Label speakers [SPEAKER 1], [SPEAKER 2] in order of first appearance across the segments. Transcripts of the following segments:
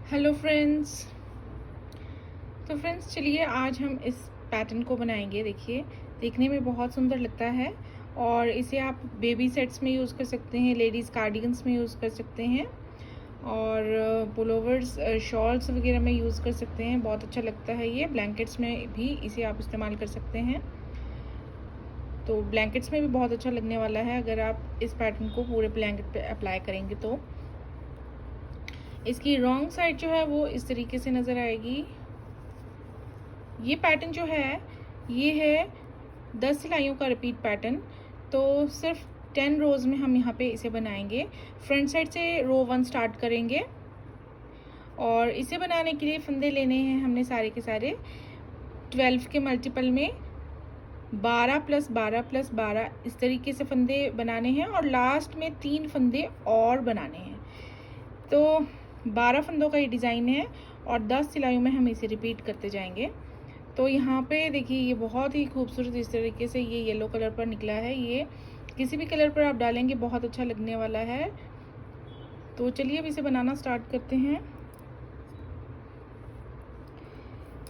[SPEAKER 1] Hello friends. तो friends चलिए आज हम इस पैटर्न को बनाएंगे। देखिए देखने में बहुत सुंदर लगता है और इसे आप बेबी सेट्स में यूज़ कर सकते हैं, लेडीज़ कार्डिगन्स में यूज़ कर सकते हैं और पुलोवर्स शॉल्स वगैरह में यूज़ कर सकते हैं। बहुत अच्छा लगता है ये। ब्लैंकेट्स में भी इसे आप इस्तेमाल कर सकते हैं। तो ब्लैंकेट्स में भी बहुत अच्छा लगने वाला है अगर आप इस पैटर्न को पूरे ब्लैंकेट पे अप्लाई करेंगे। तो इसकी रॉन्ग साइड जो है वो इस तरीके से नज़र आएगी। ये पैटर्न जो है ये है 10 सिलाइयों का रिपीट पैटर्न। तो सिर्फ 10 रोज़ में हम यहाँ पे इसे बनाएंगे। फ्रंट साइड से रो 1 स्टार्ट करेंगे और इसे बनाने के लिए फंदे लेने हैं हमने सारे के सारे 12 के मल्टीपल में 12 + 12 + 12 इस तरीके से फंदे बनाने हैं और लास्ट में 3 फंदे और बनाने हैं। तो 12 फंदों का ये डिज़ाइन है और 10 सिलाइयों में हम इसे रिपीट करते जाएंगे। तो यहाँ पे देखिए ये बहुत ही खूबसूरत इस तरीके से ये येलो कलर पर निकला है। ये किसी भी कलर पर आप डालेंगे बहुत अच्छा लगने वाला है। तो चलिए अब इसे बनाना स्टार्ट करते हैं।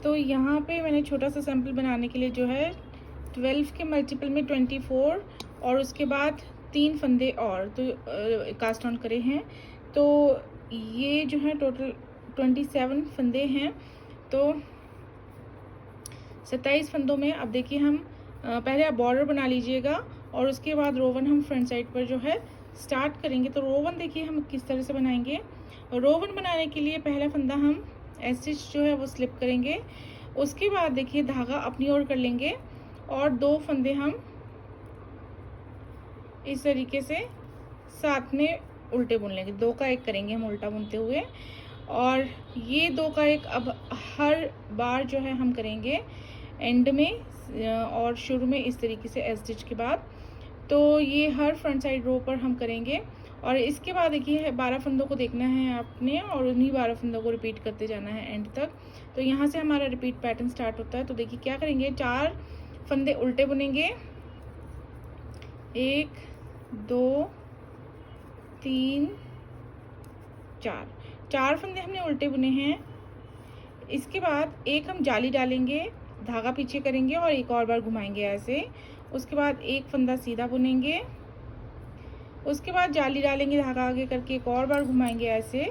[SPEAKER 1] तो यहाँ पे मैंने छोटा सा सैंपल बनाने के लिए जो है 12 के मल्टीपल में 24 और उसके बाद 3 फंदे और तो कास्ट ऑन करे हैं। तो ये जो है टोटल 27 फंदे हैं। तो 27 फंदों में अब देखिए हम पहले आप बॉर्डर बना लीजिएगा और उसके बाद रो 1 हम फ्रंट साइड पर जो है स्टार्ट करेंगे। तो रो 1 देखिए हम किस तरह से बनाएंगे। रो 1 बनाने के लिए पहला फंदा हम स्टिच जो है वो स्लिप करेंगे। उसके बाद देखिए धागा अपनी ओर कर लेंगे और 2 फंदे हम इस तरीके से साथ में उल्टे बुन लेंगे। 2 का 1 करेंगे हम उल्टा बुनते हुए और ये 2 का 1 अब हर बार जो है हम करेंगे एंड में और शुरू में इस तरीके से स्टिच के बाद। तो ये हर फ्रंट साइड रो पर हम करेंगे और इसके बाद देखिए 12 फंदों को देखना है आपने और उन्हीं 12 फंदों को रिपीट करते जाना है एंड तक। तो यहाँ से हमारा रिपीट पैटर्न स्टार्ट होता है। तो देखिए क्या करेंगे, 4 फंदे उल्टे बुनेंगे, 1 2 3 4 फंदे हमने उल्टे बुने हैं। इसके बाद एक हम जाली डालेंगे, धागा पीछे करेंगे और एक और बार घुमाएंगे ऐसे। उसके बाद एक फंदा सीधा बुनेंगे, उसके बाद जाली डालेंगे, धागा आगे करके एक और बार घुमाएंगे ऐसे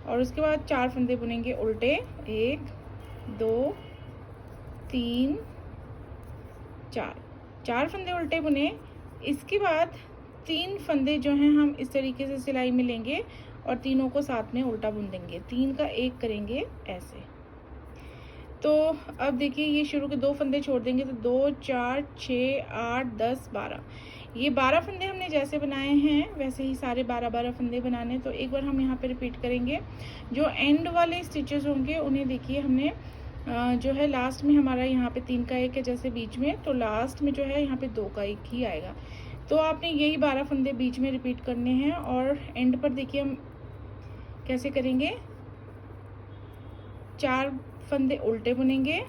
[SPEAKER 1] और उसके बाद 4 फंदे बुनेंगे उल्टे, 1 2 3 4 फंदे उल्टे बुने। इसके बाद 3 फंदे जो हैं हम इस तरीके से सिलाई में लेंगे और तीनों को साथ में उल्टा बुन देंगे। 3 का 1 करेंगे ऐसे। तो अब देखिए ये शुरू के 2 फंदे छोड़ देंगे तो 2 4 6 8 10 12 ये 12 फंदे हमने जैसे बनाए हैं वैसे ही सारे 12 फंदे बनाने। तो एक बार हम यहाँ पे रिपीट करेंगे। जो एंड वाले स्टिचेस होंगे उन्हें देखिए हमने जो है लास्ट में हमारा यहाँ पे 3 का 1 है जैसे बीच में, तो लास्ट में जो है यहाँ पे 2 का 1 ही आएगा। तो आपने यही 12 फंदे बीच में रिपीट करने हैं और एंड पर देखिए हम कैसे करेंगे, 4 फंदे उल्टे बुनेंगे,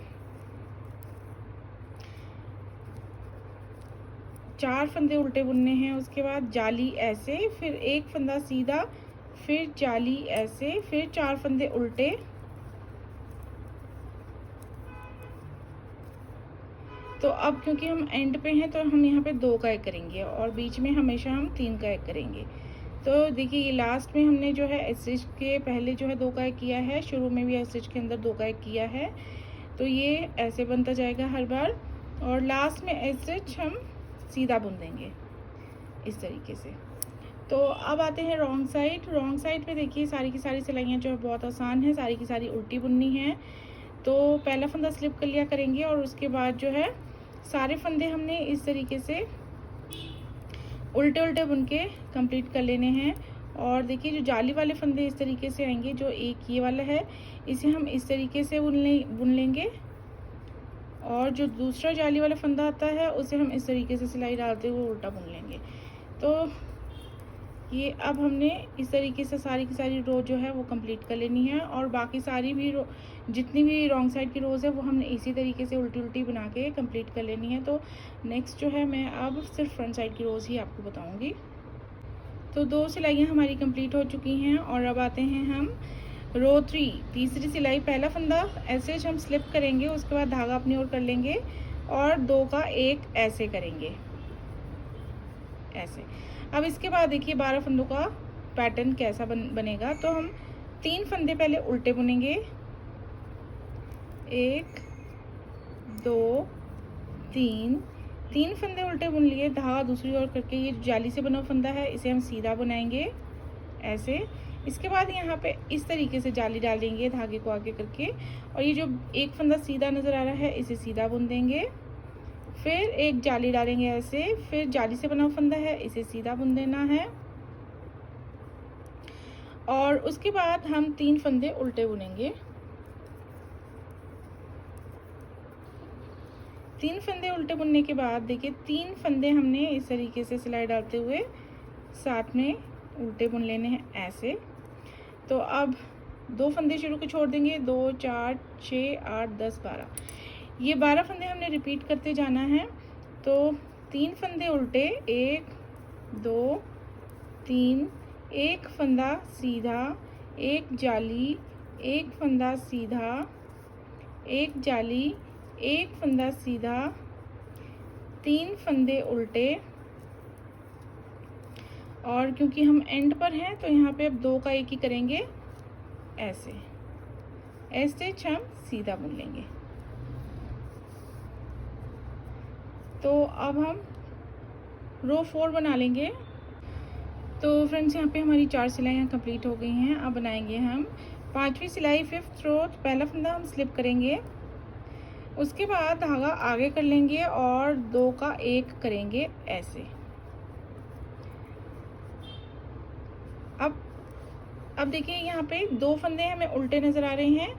[SPEAKER 1] 4 फंदे उल्टे बुनने हैं। उसके बाद जाली ऐसे, फिर एक फंदा सीधा, फिर जाली ऐसे, फिर 4 फंदे उल्टे। तो अब क्योंकि हम एंड पे हैं तो हम यहाँ पे 2 का 1 करेंगे और बीच में हमेशा हम 3 का 1 करेंगे। तो देखिए ये लास्ट में हमने जो है स्टिच के पहले जो है 2 का 1 किया है, शुरू में भी स्टिच के अंदर 2 का 1 किया है। तो ये ऐसे बनता जाएगा हर बार और लास्ट में स्टिच हम सीधा बुन देंगे इस तरीके से। तो अब आते हैं रॉन्ग साइड। रॉन्ग साइड पे देखिए सारी की सारी सिलाइयाँ जो है बहुत आसान है, सारी की सारी उल्टी बुननी है। तो पहला फंदा स्लिप कर लिया करेंगे और उसके बाद जो है सारे फंदे हमने इस तरीके से उल्टे उल्टे बुन के कंप्लीट कर लेने हैं। और देखिए जो जाली वाले फंदे इस तरीके से आएंगे, जो एक ये वाला है इसे हम इस तरीके से बुन लेंगे और जो दूसरा जाली वाला फंदा आता है उसे हम इस तरीके से सिलाई डालते हुए उल्टा बुन लेंगे। तो ये अब हमने इस तरीके से सारी की सारी रो जो है वो कंप्लीट कर लेनी है और बाकी सारी भी रो जितनी भी रॉन्ग साइड की रोज़ है वो हमने इसी तरीके से उल्टी उल्टी बना के कंप्लीट कर लेनी है। तो नेक्स्ट जो है मैं अब सिर्फ फ्रंट साइड की रोज़ ही आपको बताऊंगी। तो 2 सिलाइयाँ हमारी कंप्लीट हो चुकी हैं और अब आते हैं हम रो 3 तीसरी सिलाई पहला फंदा ऐसे हम स्लिप करेंगे, उसके बाद धागा अपनी ओर कर लेंगे और 2 का 1 ऐसे करेंगे, ऐसे। अब इसके बाद देखिए 12 फंदों का पैटर्न कैसा बनेगा। तो हम 3 फंदे पहले उल्टे बुनेंगे, 1 2 3 फंदे उल्टे बुन लिए, धागा दूसरी ओर करके ये जाली से बना फंदा है इसे हम सीधा बुनाएंगे ऐसे। इसके बाद यहाँ पे इस तरीके से जाली डाल देंगे धागे को आगे करके, और ये जो एक फंदा सीधा नज़र आ रहा है इसे सीधा बुन देंगे, फिर एक जाली डालेंगे ऐसे, फिर जाली से बना फंदा है इसे सीधा बुन देना है, और उसके बाद हम 3 फंदे उल्टे बुनेंगे। 3 फंदे उल्टे बुनने के बाद देखिए 3 फंदे हमने इस तरीके से सिलाई डालते हुए साथ में उल्टे बुन लेने हैं ऐसे। तो अब 2 फंदे शुरू को छोड़ देंगे, 2 4 6 8 10 12, ये 12 फंदे हमने रिपीट करते जाना है। तो 3 फंदे उल्टे, 1 2 3, एक फंदा सीधा, एक जाली, एक फंदा सीधा, एक जाली, एक फंदा सीधा, 3 फंदे उल्टे, और क्योंकि हम एंड पर हैं तो यहाँ पे अब 2 का 1 ही करेंगे ऐसे, ऐसे हम सीधा बुन लेंगे। तो अब हम रो 4 बना लेंगे। तो फ्रेंड्स यहाँ पे हमारी 4 सिलाइयाँ कंप्लीट हो गई हैं। अब बनाएंगे हम 5वीं सिलाई 5th रो। पहला फंदा हम स्लिप करेंगे, उसके बाद धागा आगे कर लेंगे और 2 का 1 करेंगे ऐसे। अब देखिए यहाँ पे 2 फंदे हमें उल्टे नज़र आ रहे हैं,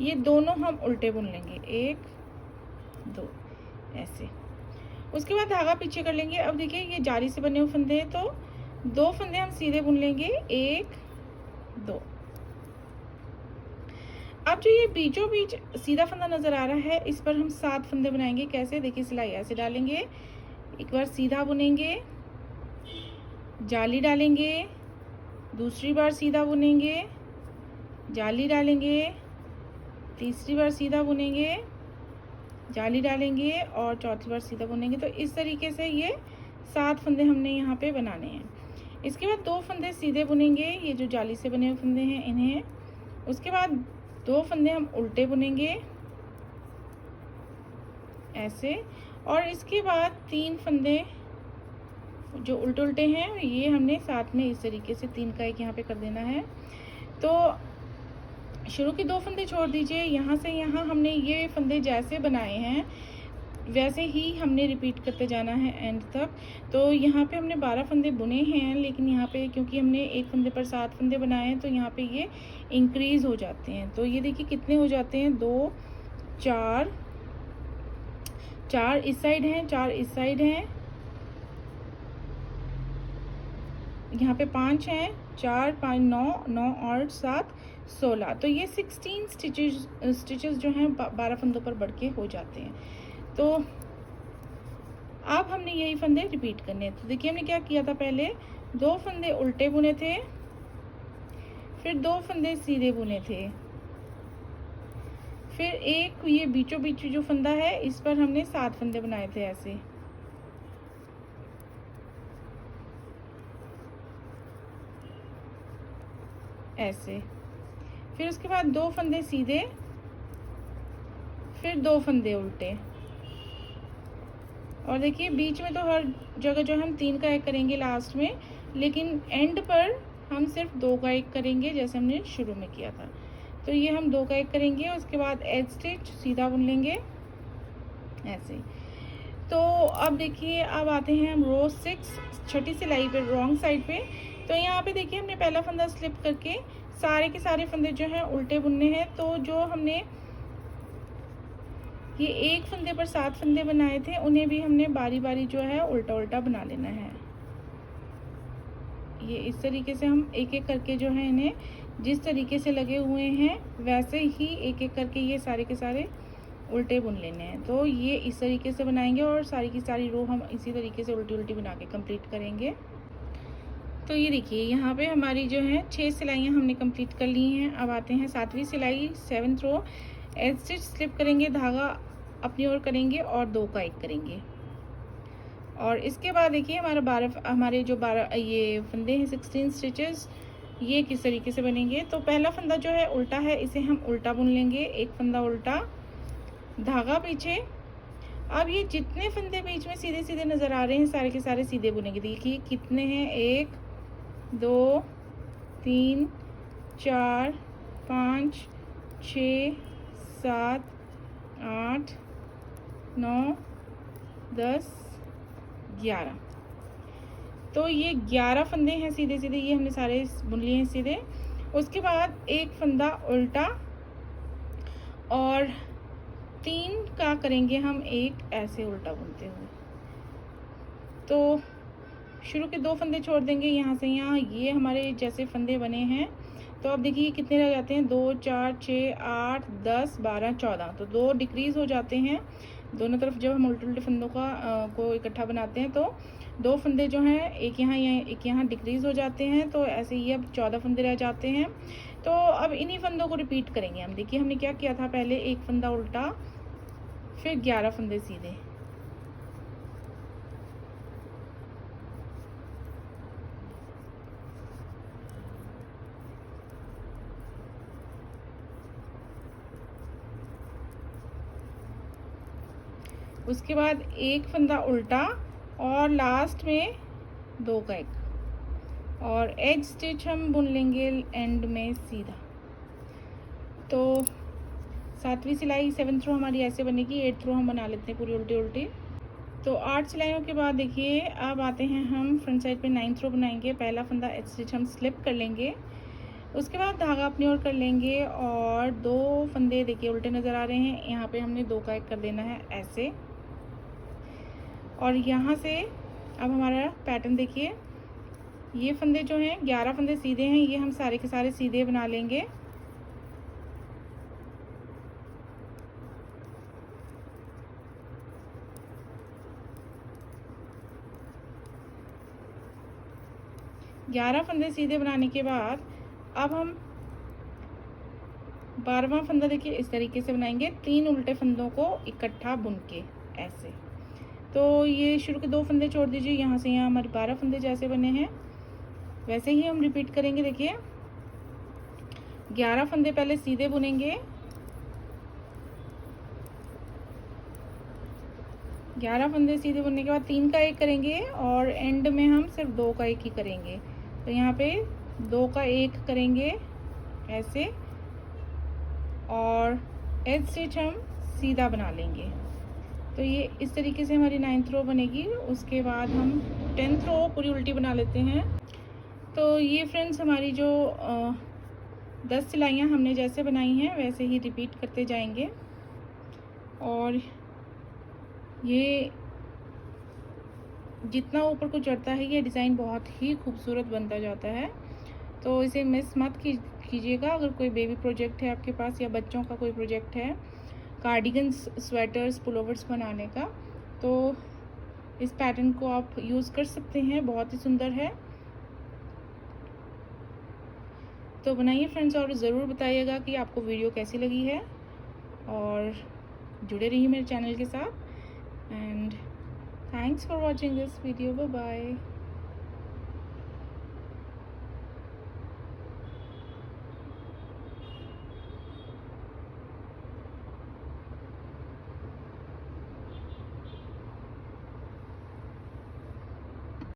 [SPEAKER 1] ये दोनों हम उल्टे बुन लेंगे, 1 2 ऐसे। उसके बाद धागा पीछे कर लेंगे। अब देखिए ये जाली से बने हुए फंदे हैं, तो 2 फंदे हम सीधे बुन लेंगे, 1 2। अब जो ये बीचों बीच सीधा फंदा नज़र आ रहा है इस पर हम 7 फंदे बनाएंगे। कैसे, देखिए सिलाई ऐसे डालेंगे, एक बार सीधा बुनेंगे, जाली डालेंगे, दूसरी बार सीधा बुनेंगे, जाली डालेंगे, तीसरी बार सीधा बुनेंगे, जाली डालेंगे और चौथी बार सीधा बुनेंगे। तो इस तरीके से ये 7 फंदे हमने यहाँ पे बनाने हैं। इसके बाद 2 फंदे सीधे बुनेंगे, ये जो जाली से बने हुए फंदे हैं इन्हें। उसके बाद 2 फंदे हम उल्टे बुनेंगे ऐसे, और इसके बाद 3 फंदे जो उल्टे उल्टे हैं ये हमने साथ में इस तरीके से 3 का 1 यहाँ पे कर देना है। तो शुरू के 2 फंदे छोड़ दीजिए, यहाँ से यहाँ हमने ये फंदे जैसे बनाए हैं वैसे ही हमने रिपीट करते जाना है एंड तक। तो यहाँ पे हमने 12 फंदे बुने हैं, लेकिन यहाँ पे क्योंकि हमने एक फंदे पर 7 फंदे बनाए हैं तो यहाँ पे ये इंक्रीज़ हो जाते हैं। तो ये देखिए कितने हो जाते हैं, 2 4 4 इस साइड हैं, 4 इस साइड हैं, यहाँ पे 5 हैं, 4 5 9 9 और 7 16। तो ये 16 स्टिचेस जो हैं 12 फंदों पर बढ़ के हो जाते हैं। तो अब हमने यही फंदे रिपीट करने हैं। तो देखिए हमने क्या किया था, पहले 2 फंदे उल्टे बुने थे, फिर 2 फंदे सीधे बुने थे, फिर एक ये बीचों बीच जो फंदा है इस पर हमने 7 फंदे बनाए थे ऐसे, ऐसे। फिर उसके बाद 2 फंदे सीधे, फिर 2 फंदे उल्टे, और देखिए बीच में तो हर जगह जो हम 3 का 1 करेंगे लास्ट में, लेकिन एंड पर हम सिर्फ 2 का 1 करेंगे जैसे हमने शुरू में किया था। तो ये हम 2 का 1 करेंगे, उसके बाद एज स्टिच सीधा बुन लेंगे ऐसे। तो अब देखिए अब आते हैं हम रो 6 छठी सिलाई पे रॉन्ग साइड पे। तो यहाँ पे देखिए हमने पहला फंदा स्लिप करके सारे के सारे फंदे जो हैं उल्टे बुनने हैं। तो जो हमने ये एक फंदे पर 7 फंदे बनाए थे उन्हें भी हमने बारी बारी जो है उल्टा उल्टा बना लेना है। ये इस तरीके से हम एक एक करके जो है इन्हें जिस तरीके से लगे हुए हैं वैसे ही एक एक करके ये सारे के सारे उल्टे बुन लेने हैं। तो ये इस तरीके से बनाएंगे और सारी की सारी रो हम इसी तरीके से उल्टी उल्टी बना के कंप्लीट करेंगे। तो ये देखिए यहाँ पे हमारी जो है 6 सिलाइयाँ हमने कंप्लीट कर ली हैं। अब आते हैं 7वीं सिलाई 7th रो। एज स्टिच स्लिप करेंगे, धागा अपनी ओर करेंगे और 2 का 1 करेंगे। और इसके बाद देखिए हमारे जो 12 ये फंदे हैं 16 स्टिचेस, ये किस तरीके से बनेंगे। तो पहला फंदा जो है उल्टा है, इसे हम उल्टा बुन लेंगे। एक फंदा उल्टा, धागा पीछे। अब ये जितने फंदे बीच में सीधे सीधे नज़र आ रहे हैं सारे के सारे सीधे बुनेंगे। देखिए कितने हैं, 1 2 3 4 5 6 7 8 9 10 11। तो ये 11 फंदे हैं सीधे सीधे, ये हमने सारे बुन लिए हैं सीधे। उसके बाद एक फंदा उल्टा और 3 का करेंगे हम एक ऐसे उल्टा बुनते हुए। तो शुरू के 2 फंदे छोड़ देंगे यहाँ से यहाँ, ये हमारे जैसे फंदे बने हैं। तो अब देखिए कितने रह जाते हैं, 2 4 6 8 10 12 14। तो 2 डिक्रीज़ हो जाते हैं दोनों तरफ। जब हम उल्टे उल्टे फंदों को इकट्ठा बनाते हैं तो 2 फंदे जो हैं एक यहाँ डिक्रीज़ हो जाते हैं। तो ऐसे ही अब 14 फंदे रह जाते हैं। तो अब इन्हीं फंदों को रिपीट करेंगे हम। देखिए हमने क्या किया था, पहले एक फंदा उल्टा, फिर 11 फंदे सीधे। उसके बाद एक फंदा उल्टा और लास्ट में 2 का 1 और एज स्टिच हम बुन लेंगे एंड में सीधा। तो 7वीं सिलाई 7th रो हमारी ऐसे बनेगी। 8th रो हम बना लेते हैं पूरी उल्टी उल्टी। तो 8 सिलाइयों के बाद देखिए अब आते हैं हम फ्रंट साइड पे 9th रो बनाएंगे। पहला फंदा एज स्टिच हम स्लिप कर लेंगे, उसके बाद धागा अपनी ओर कर लेंगे और 2 फंदे देखिए उल्टे नज़र आ रहे हैं, यहाँ पे हमने 2 का 1 कर देना है ऐसे। और यहाँ से अब हमारा पैटर्न देखिए, ये फंदे जो हैं 11 फंदे सीधे हैं, ये हम सारे के सारे सीधे बना लेंगे। ग्यारह फंदे सीधे बनाने के बाद अब हम 12वां फंदा देखिए इस तरीके से बनाएंगे, 3 उल्टे फंदों को इकट्ठा बुन के ऐसे। तो ये शुरू के 2 फंदे छोड़ दीजिए, यहाँ से यहाँ हमारे 12 फंदे जैसे बने हैं वैसे ही हम रिपीट करेंगे। देखिए 11 फंदे पहले सीधे बुनेंगे, 11 फंदे सीधे बुनने के बाद 3 का 1 करेंगे और एंड में हम सिर्फ 2 का 1 ही करेंगे। तो यहाँ पे 2 का 1 करेंगे ऐसे और एज स्टिच हम सीधा बना लेंगे। तो ये इस तरीके से हमारी 9th रो बनेगी। उसके बाद हम 10th रो पूरी उल्टी बना लेते हैं। तो ये फ्रेंड्स हमारी जो 10 सिलाइयाँ हमने जैसे बनाई हैं वैसे ही रिपीट करते जाएंगे और ये जितना ऊपर को चढ़ता है ये डिज़ाइन बहुत ही खूबसूरत बनता जाता है। तो इसे मिस मत कीजिएगा। अगर कोई बेबी प्रोजेक्ट है आपके पास या बच्चों का कोई प्रोजेक्ट है कार्डिगन्स, स्वेटर्स, पुलोवर्स बनाने का, तो इस पैटर्न को आप यूज़ कर सकते हैं, बहुत ही सुंदर है। तो बनाइए फ्रेंड्स और ज़रूर बताइएगा कि आपको वीडियो कैसी लगी है और जुड़े रहिए मेरे चैनल के साथ। And thanks for watching this video. Bye bye.